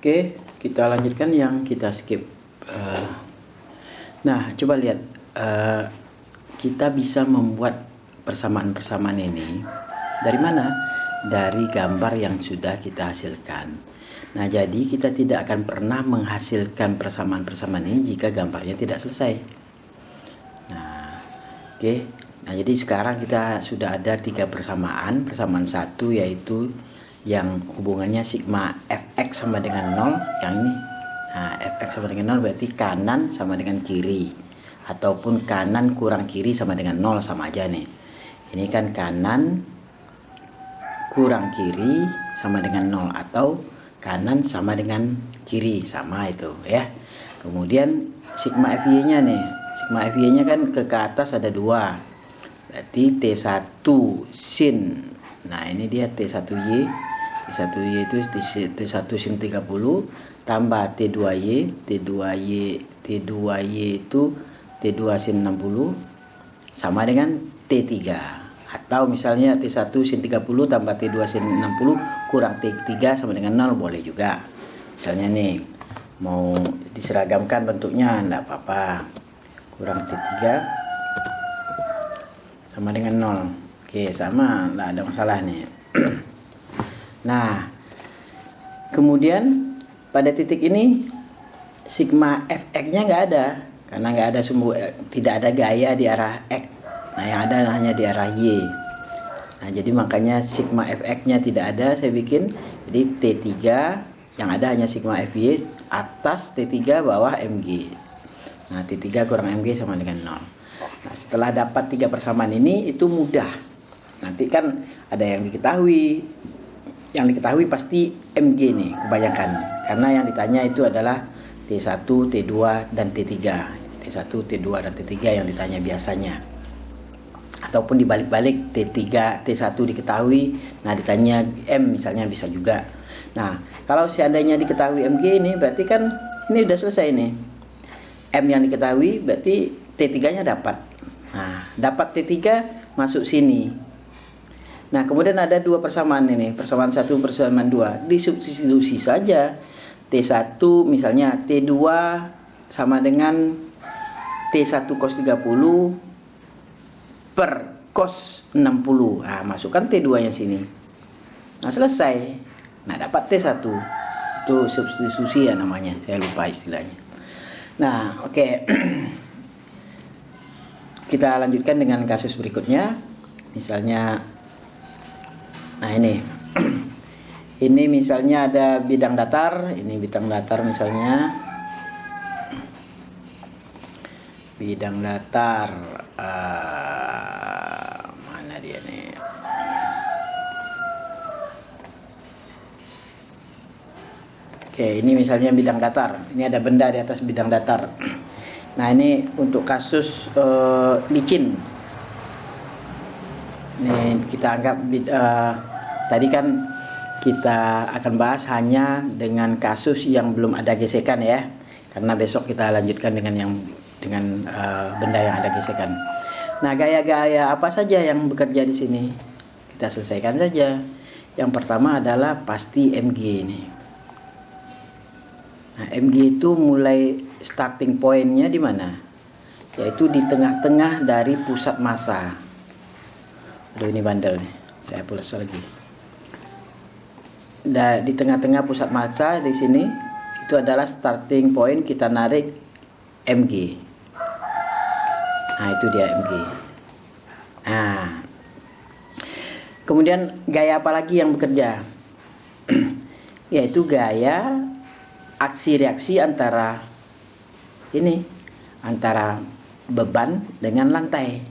Oke, kita lanjutkan yang kita skip. Nah, coba lihat, kita bisa membuat persamaan-persamaan ini dari mana? Dari gambar yang sudah kita hasilkan. Nah, jadi kita tidak akan pernah menghasilkan persamaan-persamaan ini jika gambarnya tidak selesai. Nah, oke. Nah, jadi sekarang kita sudah ada 3 persamaan. Persamaan satu yaitu yang hubungannya sigma fx sama dengan 0, yang ini. Nah, fx sama dengan 0 berarti kanan sama dengan kiri, ataupun kanan kurang kiri sama dengan 0, sama aja nih. Ini kan kanan kurang kiri sama dengan 0, atau kanan sama dengan kiri, sama itu ya. Kemudian sigma fy nya nih, sigma fy nya kan ke atas ada 2, berarti T1 sin. Nah, ini dia T1y. T1y itu T1 sin 30 tambah T2y. T2y itu T2 sin 60 sama dengan T3. Atau misalnya T1 sin 30 tambah T2 sin 60 kurang T3 sama dengan 0, boleh juga. Misalnya nih, mau diseragamkan bentuknya, enggak apa-apa. Kurang T3 sama dengan 0. Oke, sama, enggak ada masalah nih. Nah, kemudian pada titik ini sigma fx nya nggak ada, karena nggak ada tidak ada gaya di arah x. Nah, yang ada hanya di arah y. Nah, jadi makanya sigma fx nya tidak ada, saya bikin. Jadi T3 yang ada hanya sigma fy atas T3 bawah mg. Nah, T3 kurang mg sama dengan 0. Nah, setelah dapat 3 persamaan ini, itu mudah. Nanti kan ada yang diketahui. Yang diketahui pasti mg nih kebanyakan, karena yang ditanya itu adalah T1, T2, dan T3. T1, T2, dan T3 yang ditanya biasanya. Ataupun dibalik-balik, T3, T1 diketahui, nah ditanya M misalnya, bisa juga. Nah, kalau seandainya diketahui mg ini, berarti kan ini udah selesai nih. M yang diketahui berarti T3 nya dapat. Nah, dapat T3 masuk sini. Nah, kemudian ada 2 persamaan ini, persamaan 1, persamaan 2. Disubstitusi saja. T1 misalnya T2 sama dengan T1 cos 30 per cos 60. Nah, masukkan T2 nya sini. Nah, selesai. Nah, dapat T1. Itu substitusi ya namanya, saya lupa istilahnya. Nah, oke. Kita lanjutkan dengan kasus berikutnya. Misalnya, nah ini ini misalnya ada bidang datar. Ini bidang datar, misalnya bidang datar, mana dia nih? Oke, ini misalnya bidang datar. Ini ada benda di atas bidang datar. Nah, ini untuk kasus licin. Ini kita anggap tadi kan kita akan bahas hanya dengan kasus yang belum ada gesekan ya, karena besok kita lanjutkan dengan benda yang ada gesekan. Nah, gaya-gaya apa saja yang bekerja di sini kita selesaikan saja. Yang pertama adalah pasti mg ini. Nah, mg itu mulai starting pointnya di mana? Yaitu di tengah-tengah dari pusat massa. Aduh, ini bandel nih, saya plus lagi. Di tengah-tengah pusat massa di sini itu adalah starting point, kita narik mg. Nah, itu dia mg. Nah, kemudian gaya apa lagi yang bekerja? Yaitu gaya aksi reaksi antara beban dengan lantai.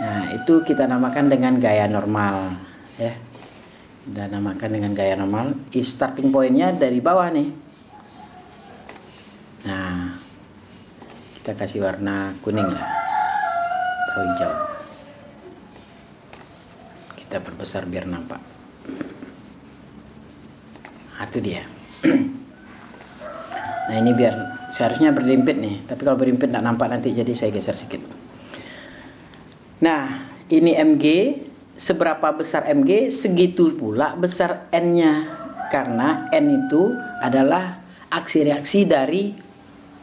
Nah, itu kita namakan dengan gaya normal ya. Kita namakan dengan gaya normal. Starting pointnya dari bawah nih. Nah, kita kasih warna kuning lah atau hijau. Kita perbesar biar nampak. Nah, itu dia. Nah, ini biar seharusnya berimpit nih, tapi kalau berimpit tidak nampak nanti, jadi saya geser sedikit. Nah, ini mg. Seberapa besar mg, segitu pula besar n-nya. karena N itu adalah aksi reaksi dari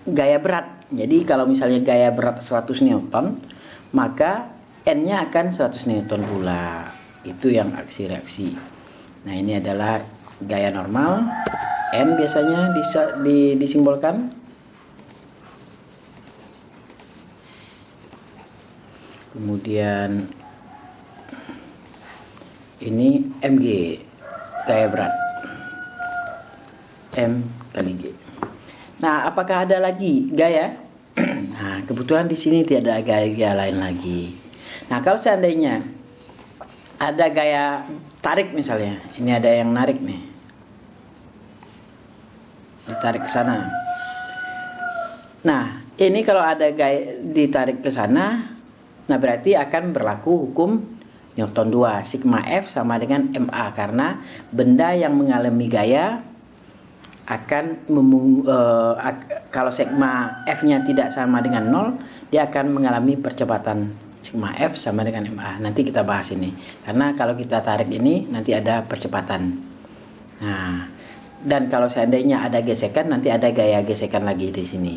gaya berat. Jadi kalau misalnya gaya berat 100 Newton, maka N-nya akan 100 Newton pula. Itu yang aksi reaksi. Nah, ini adalah gaya normal. N biasanya disimbolkan. Kemudian ini Mg, gaya berat. M kali G. Nah, apakah ada lagi gaya? Nah, kebetulan di sini tidak ada gaya lain lagi. Nah, kalau seandainya ada gaya tarik misalnya, ini ada yang narik nih, ditarik ke sana. Nah, ini kalau ada gaya ditarik ke sana, nah berarti akan berlaku hukum Newton 2, sigma F sama dengan MA, karena benda yang mengalami gaya akan kalau sigma F-nya tidak sama dengan 0, dia akan mengalami percepatan sigma F sama dengan MA. Nanti kita bahas ini, karena kalau kita tarik ini nanti ada percepatan. Nah, dan kalau seandainya ada gesekan, nanti ada gaya gesekan lagi di sini.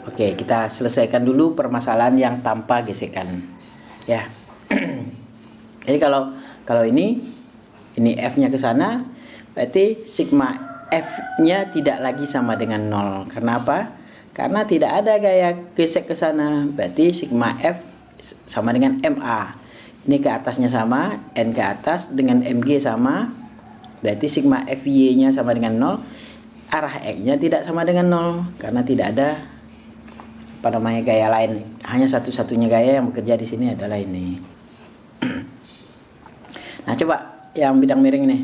Oke, kita selesaikan dulu permasalahan yang tanpa gesekan, ya. Jadi kalau ini F-nya ke sana, berarti sigma F-nya tidak lagi sama dengan 0. Kenapa? Karena tidak ada gaya gesek ke sana. Berarti sigma F sama dengan MA. Ini ke atasnya sama, N ke atas dengan Mg sama. Berarti sigma FY-nya sama dengan 0. Arah X-nya tidak sama dengan 0 karena tidak ada gaya lain. Hanya satu-satunya gaya yang bekerja di sini adalah ini. Nah, coba yang bidang miring nih.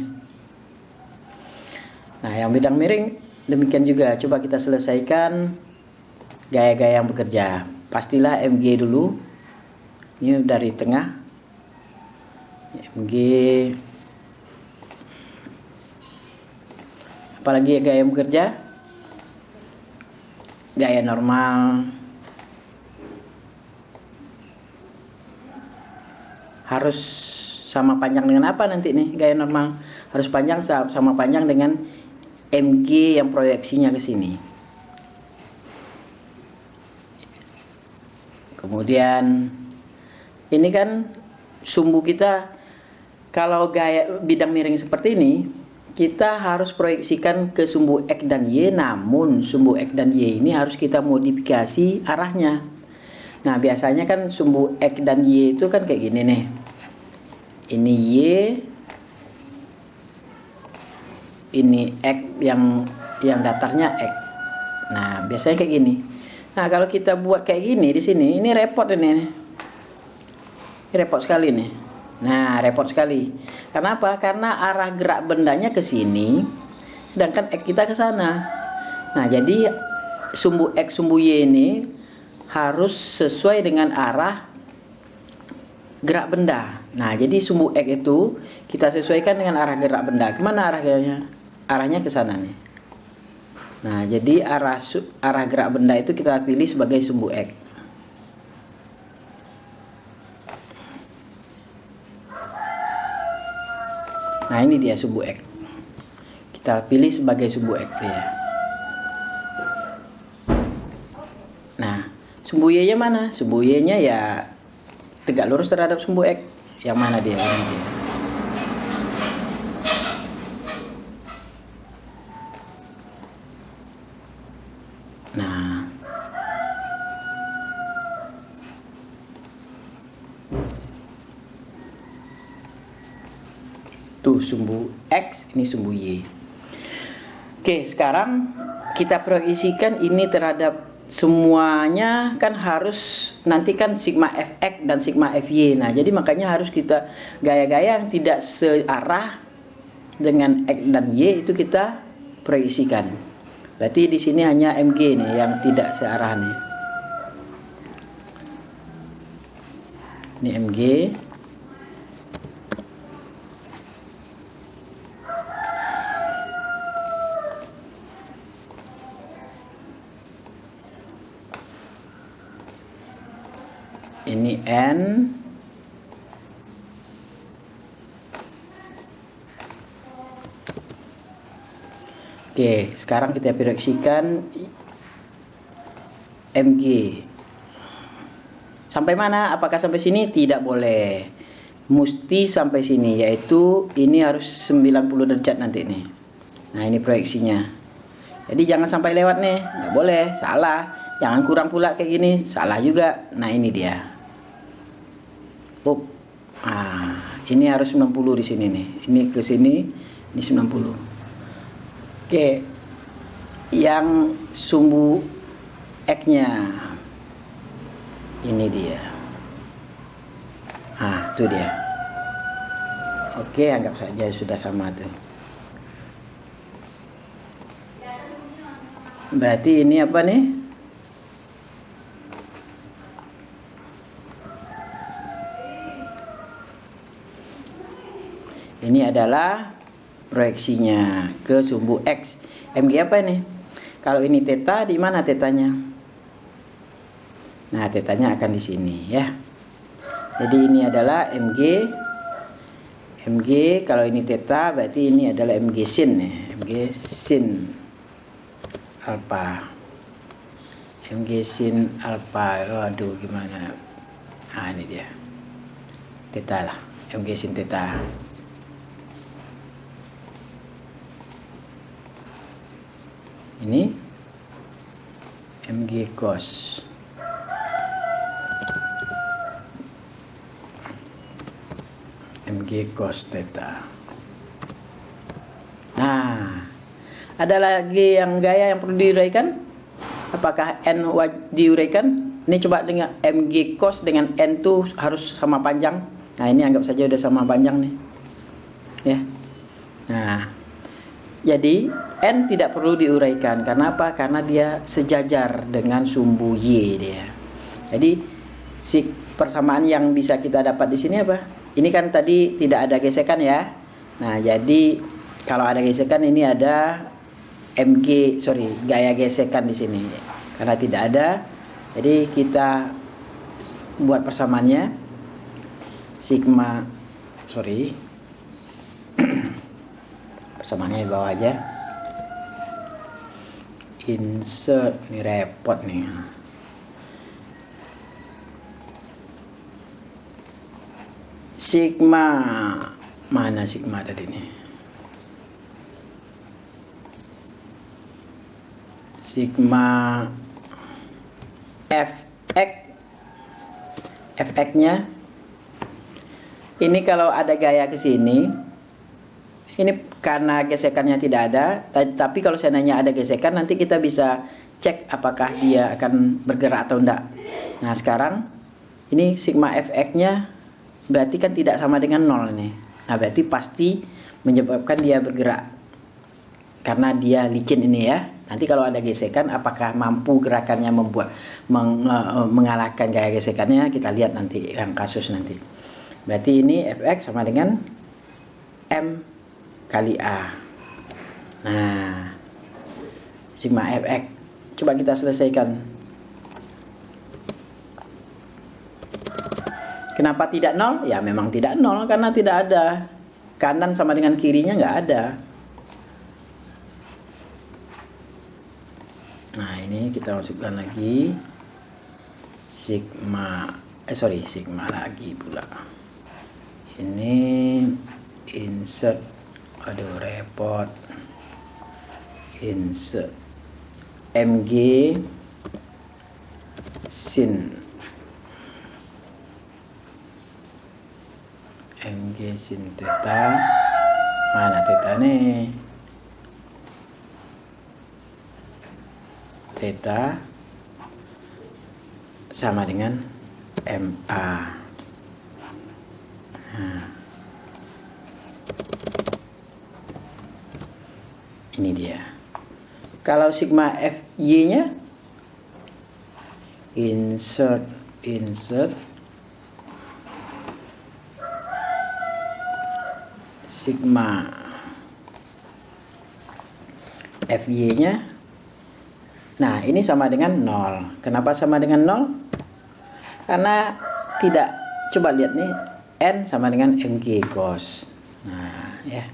Nah, yang bidang miring demikian juga. Coba kita selesaikan gaya-gaya yang bekerja. Pastilah Mg dulu. Ini dari tengah. Mg. Apalagi gaya yang bekerja? Gaya normal. Harus sama panjang dengan apa nanti nih gaya normal? Harus panjang sama panjang dengan Mg yang proyeksinya ke sini. Kemudian ini kan sumbu kita, kalau gaya bidang miring seperti ini, kita harus proyeksikan ke sumbu X dan Y, namun sumbu X dan Y ini harus kita modifikasi arahnya. Nah, biasanya kan sumbu X dan Y itu kan kayak gini nih. Ini Y, ini X yang datarnya X. Nah, biasanya kayak gini. Nah, kalau kita buat kayak gini di sini, ini repot ini. Ini repot sekali nih. Nah, repot sekali. Kenapa? Karena arah gerak bendanya ke sini, sedangkan X kita ke sana. Nah, jadi sumbu X, sumbu Y ini harus sesuai dengan arah gerak benda. Nah, jadi sumbu X itu kita sesuaikan dengan arah gerak benda. Kemana arahnya? Arahnya ke sana nih. Nah, jadi arah gerak benda itu kita pilih sebagai sumbu X. Nah, ini dia sumbu X. Kita pilih sebagai sumbu X ya. Nah, sumbu Y-nya mana? Sumbu Y-nya ya tegak lurus terhadap sumbu X. Yang mana dia? Nah, tuh sumbu X, ini sumbu Y. Oke, sekarang kita proyeksikan ini terhadap semuanya, kan harus nanti kan sigma Fx dan sigma Fy. Nah, jadi makanya harus kita gaya-gaya yang tidak searah dengan X dan Y itu kita proyeksikan. Berarti di sini hanya Mg nih yang tidak searah nih. Ini Mg. Ini N. Oke, sekarang kita proyeksikan MG. Sampai mana? Apakah sampai sini? Tidak boleh. Mesti sampai sini, yaitu ini harus 90 derajat nanti nih. Nah, ini proyeksinya. Jadi jangan sampai lewat nih, nggak boleh, salah. Jangan kurang pula kayak gini, salah juga. Nah, ini dia. Ini harus 90 di sini nih. Ini ke sini, ini 90. Oke. Yang sumbu X-nya. Ini dia. Itu dia. Oke, anggap saja sudah sama tuh. Berarti ini apa nih? Ini adalah proyeksinya ke sumbu X. MG apa ini? Kalau ini theta, di mana tetanya? Nah, tetanya akan di sini ya. Jadi ini adalah MG. MG kalau ini theta, berarti ini adalah MG sin ya. MG sin alpha. MG sin alpha. Waduh, gimana? Ini dia. Theta lah. MG sin theta. Ini MG cos. MG cos theta. Nah, ada lagi yang gaya yang perlu diuraikan? Apakah N wajib diuraikan? Ini coba dengan MG cos dengan N itu harus sama panjang. Nah, ini anggap saja udah sama panjang nih. Ya. Nah, jadi N tidak perlu diuraikan. Karena apa? Karena dia sejajar dengan sumbu Y dia. Jadi si persamaan yang bisa kita dapat di sini apa? Ini kan tadi tidak ada gesekan ya. Nah, jadi kalau ada gesekan ini ada gaya gesekan di sini. Karena tidak ada, jadi kita buat persamaannya sigma persamaannya di bawah aja. Insert, ini repot nih. Sigma, mana sigma tadi nih? Sigma fx-nya ini kalau ada gaya ke sini, ini karena gesekannya tidak ada, tapi kalau seandainya ada gesekan nanti kita bisa cek apakah dia akan bergerak atau enggak. Nah, sekarang ini sigma fx-nya berarti kan tidak sama dengan 0 nih. Nah, berarti pasti menyebabkan dia bergerak karena dia licin ini ya. Nanti kalau ada gesekan, apakah mampu gerakannya mengalahkan gaya gesekannya, kita lihat nanti yang kasus nanti. Berarti ini fx sama dengan m kali a. Nah, sigma fx coba kita selesaikan. Kenapa tidak 0? Ya memang tidak 0 karena tidak ada. Kanan sama dengan kirinya nggak ada. Nah, ini kita masukkan lagi sigma lagi pula. Ini insert, aduh repot. Insert MG sin MG sin theta. Mana theta nih? Theta sama dengan MA. Nah, ini dia. Kalau sigma FY-nya insert sigma FY-nya. Nah, ini sama dengan 0. Kenapa sama dengan 0? Karena tidak, coba lihat nih, N sama dengan MG cos. Nah, ya.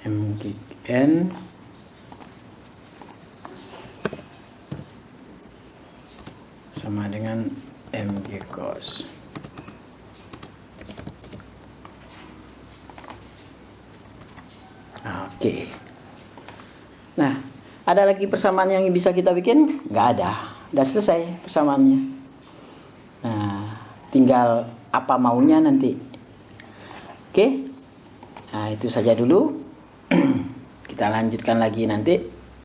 M gig N sama dengan M gig cos. Oke. Nah, ada lagi persamaan yang bisa kita bikin? Nggak ada. Udah selesai persamaannya. Nah, tinggal apa maunya nanti. Oke. Nah, itu saja dulu. Kita lanjutkan lagi nanti.